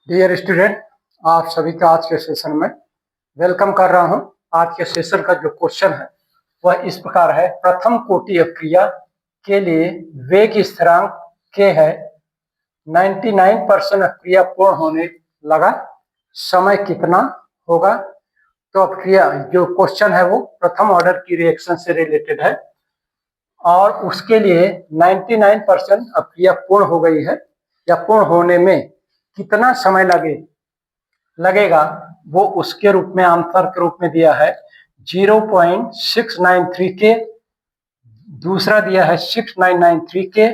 Dear student, आप सभी का आज के सेशन में वेलकम कर रहा हूं। आज के सेशन का जो क्वेश्चन है वह इस प्रकार है। प्रथम कोटि अक्रिया के लिए वेग स्थिरांक k है। 99% अक्रिया पूर्ण होने लगा, समय कितना होगा? तो अक्रिया जो क्वेश्चन है वो प्रथम ऑर्डर की रिएक्शन से रिलेटेड है और उसके लिए 99% अक्रिया पूर्ण हो गई है या पूर्ण होने में कितना समय लगेगा वो उसके रूप में आंसर के रूप में दिया है 0.693 के, दूसरा दिया है 6993 के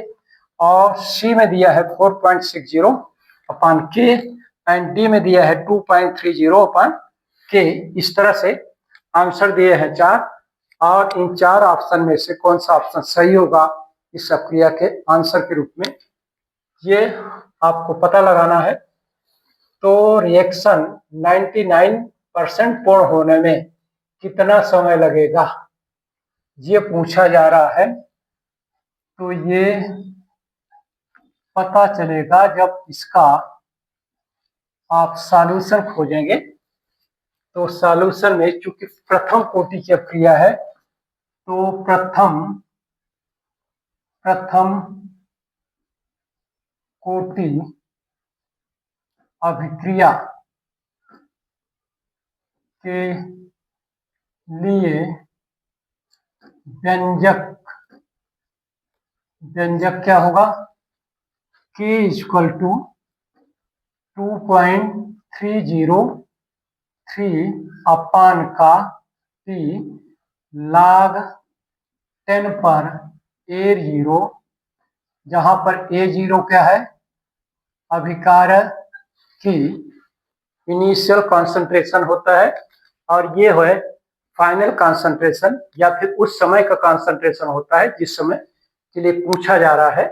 और सी में दिया है 4.60 अपान के एंड डी में दिया है 2.30 अपान के। इस तरह से आंसर दिए हैं चार और इन चार ऑप्शन में से कौन सा ऑप्शन सही होगा इस प्रक्रिया के आंसर के रूप में ये आपको पता लगाना है। तो रिएक्शन 99% पूर्ण होने में कितना समय लगेगा ये पूछा जा रहा है। तो ये पता चलेगा जब इसका आप सॉल्यूशन खोजेंगे। तो सॉल्यूशन में चूंकि प्रथम कोटि की अक्रिया है तो प्रथम कोटि अभिक्रिया के लिए व्यंजक क्या होगा? k इक्वल टू 2.303 अपान का t log 10 पर A0, जहां पर A0 क्या है? अभिकारक की इनिशियल कॉन्सेंट्रेशन होता है और ये है फाइनल कॉन्सेंट्रेशन या फिर उस समय का कॉन्सेंट्रेशन होता है जिस समय के लिए पूछा जा रहा है।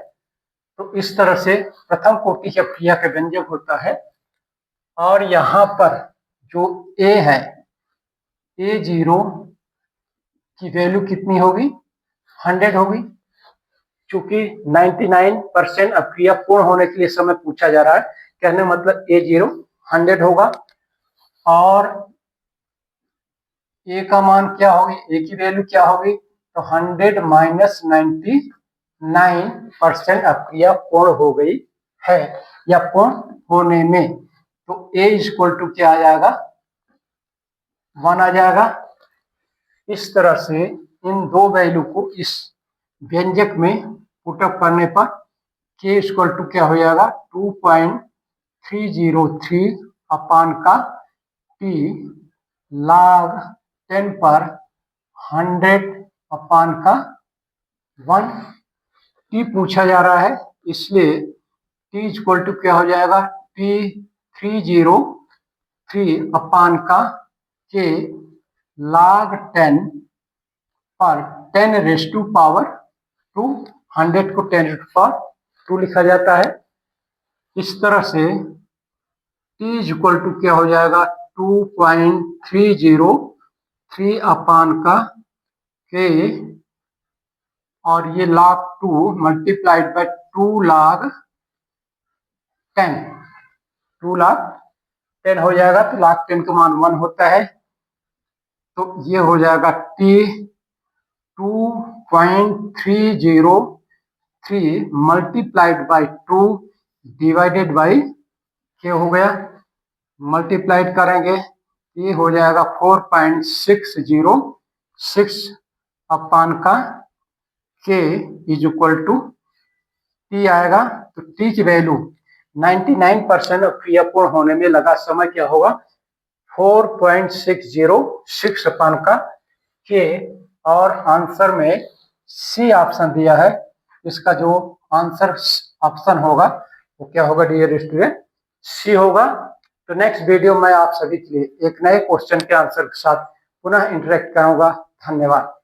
तो इस तरह से प्रथम कोटि की अक्रिया का व्यंजक होता है। और यहाँ पर जो A है, A0 की वैल्यू कितनी होगी? 100 होगी। चूंकि 99% अक्रिया पूर्ण होने के लिए समय पूछा जा रहा है, कहने मतलब A0 100 होगा और A का मान क्या होगी? A की वैल्यू क्या होगी? तो 100 माइनस 99% अक्रिया पूर्ण हो गई है या पूर्ण होने में। तो A इक्वल टू क्या आ जाएगा? 1 आ जाएगा। इस तरह से इन दो वैल्यू को इस व्यंजक में पुटअप करने पर k इक्वल टू क्या हो जाएगा? 2.303 अपान का t log 10 पर 100 अपान का 1 t पूछा जा रहा है, इसलिए t इक्वल टू क्या हो जाएगा? T303 अपान का k log 10 पर 10 रेज़ टू पावर 2, 100 को 10 रेज़ टू पावर 2 लिखा जाता है। इस तरह से t इक्वल टू क्या हो जाएगा? 2.303 अपान का k और ये log 2 मल्टीप्लाइड बाय 2 log 10 हो जाएगा। तो log 10 का मान 1 होता है। तो ये हो जाएगा t 2.303 multiplied by 2 divided by क्या हो गया? मल्टीप्लाइड करेंगे ये हो जाएगा 4.606 अपान का k is equal to t आएगा। तो t की वैल्यू 99% अक्रिया पूर्ण होने में लगा समय क्या होगा? 4.606 अपान का k और आंसर में सी ऑप्शन दिया है। इसका जो आंसर ऑप्शन होगा वो क्या होगा डियर स्टूडेंट? सी होगा। तो नेक्स्ट वीडियो में आप सभी के लिए एक नए क्वेश्चन के आंसर के साथ पुनः इंटरेक्ट करूंगा। धन्यवाद।